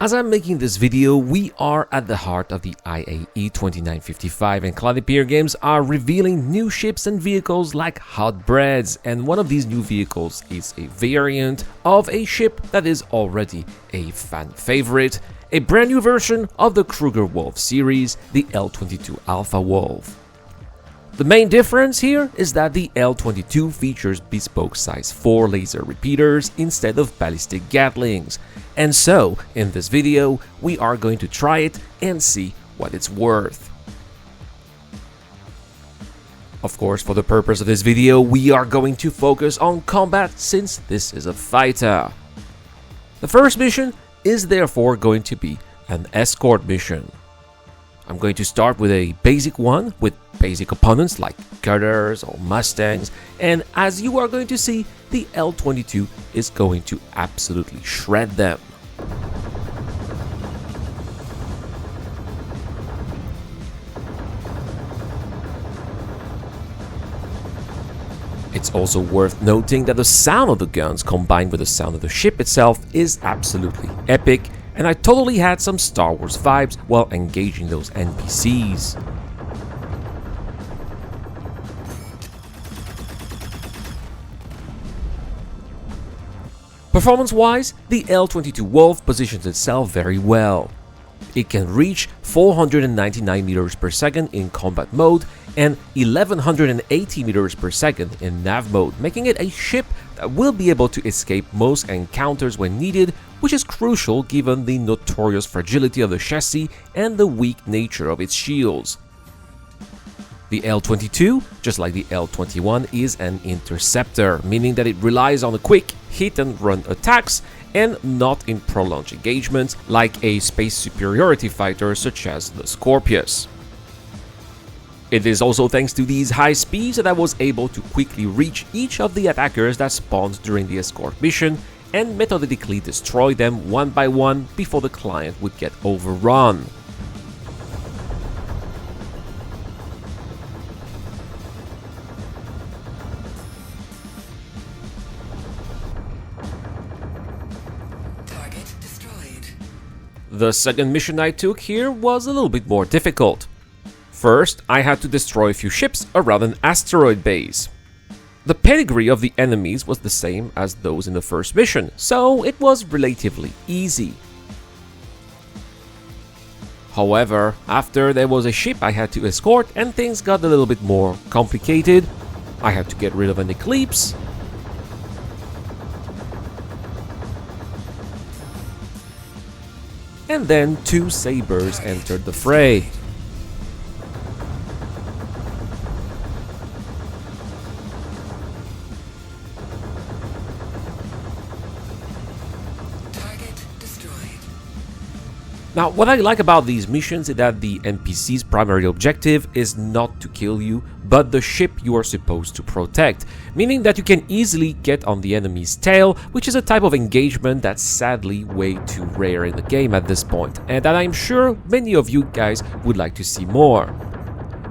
As I'm making this video, we are at the heart of the IAE 2955 and Cloudipere Games are revealing new ships and vehicles like hot breads, and one of these new vehicles is a variant of a ship that is already a fan favorite, a brand new version of the Kuger Wolf series, the L22 Alpha Wolf. The main difference here is that the L22 features bespoke size 4 laser repeaters instead of ballistic Gatlings, and so in this video we are going to try it and see what it's worth. Of course, for the purpose of this video we are going to focus on combat since this is a fighter. The first mission is therefore going to be an escort mission. I'm going to start with a basic one with basic opponents like Cutters or Mustangs, and as you are going to see, the L22 is going to absolutely shred them. It's also worth noting that the sound of the guns combined with the sound of the ship itself is absolutely epic, and I totally had some Star Wars vibes while engaging those NPCs. Performance-wise, the L22 Wolf positions itself very well. It can reach 499 meters per second in combat mode and 1180 meters per second in nav mode, making it a ship that will be able to escape most encounters when needed, which is crucial given the notorious fragility of the chassis and the weak nature of its shields. The L22, just like the L21, is an interceptor, meaning that it relies on the quick hit-and-run attacks and not in prolonged engagements like a space superiority fighter such as the Scorpius. It is also thanks to these high speeds that I was able to quickly reach each of the attackers that spawned during the escort mission and methodically destroy them one by one before the client would get overrun. The second mission I took here was a little bit more difficult. First, I had to destroy a few ships around an asteroid base. The pedigree of the enemies was the same as those in the first mission, so it was relatively easy. However, after there was a ship I had to escort and things got a little bit more complicated. I had to get rid of an Eclipse, and then two Sabres entered the fray. Now, what I like about these missions is that the NPC's primary objective is not to kill you, but the ship you are supposed to protect, meaning that you can easily get on the enemy's tail, which is a type of engagement that's sadly way too rare in the game at this point, and that I'm sure many of you guys would like to see more.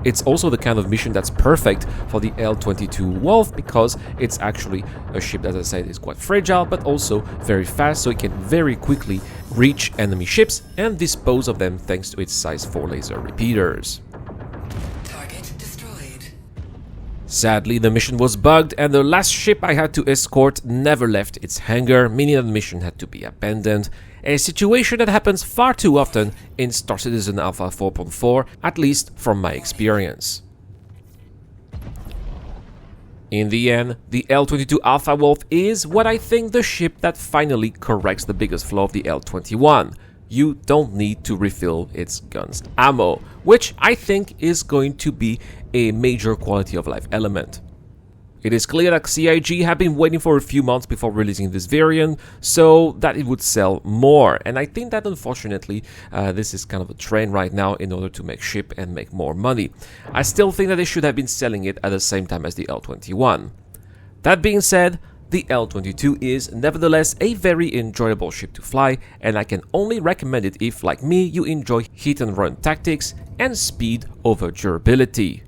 It's also the kind of mission that's perfect for the L22 Wolf because it's actually a ship that, as I said, is quite fragile but also very fast, so it can very quickly reach enemy ships and dispose of them thanks to its size 4 laser repeaters. Target destroyed. Sadly, the mission was bugged and the last ship I had to escort never left its hangar, meaning that the mission had to be abandoned. A situation that happens far too often in Star Citizen Alpha 4.4, at least from my experience. In the end, the L22 Alpha Wolf is what I think the ship that finally corrects the biggest flaw of the L21. You don't need to refill its gun's ammo, which I think is going to be a major quality of life element. It is clear that CIG have been waiting for a few months before releasing this variant so that it would sell more, and I think that unfortunately this is kind of a trend right now in order to make ship and make more money. I still think that they should have been selling it at the same time as the L21. That being said, the L22 is nevertheless a very enjoyable ship to fly, and I can only recommend it if, like me, you enjoy hit and run tactics and speed over durability.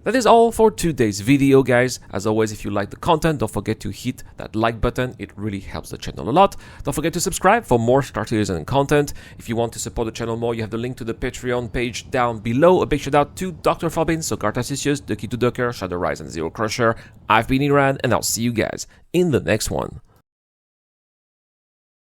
That is all for today's video, guys. As always, if you like the content, don't forget to hit that like button. It really helps the channel a lot. Don't forget to subscribe for more Star Citizen content. If you want to support the channel more, you have the link to the Patreon page down below. A big shout out to Dr. Fabin, Soccer Tassicius, The Key to Docker, Shadow Rise, and Zero Crusher. I've been Iran, and I'll see you guys in the next one.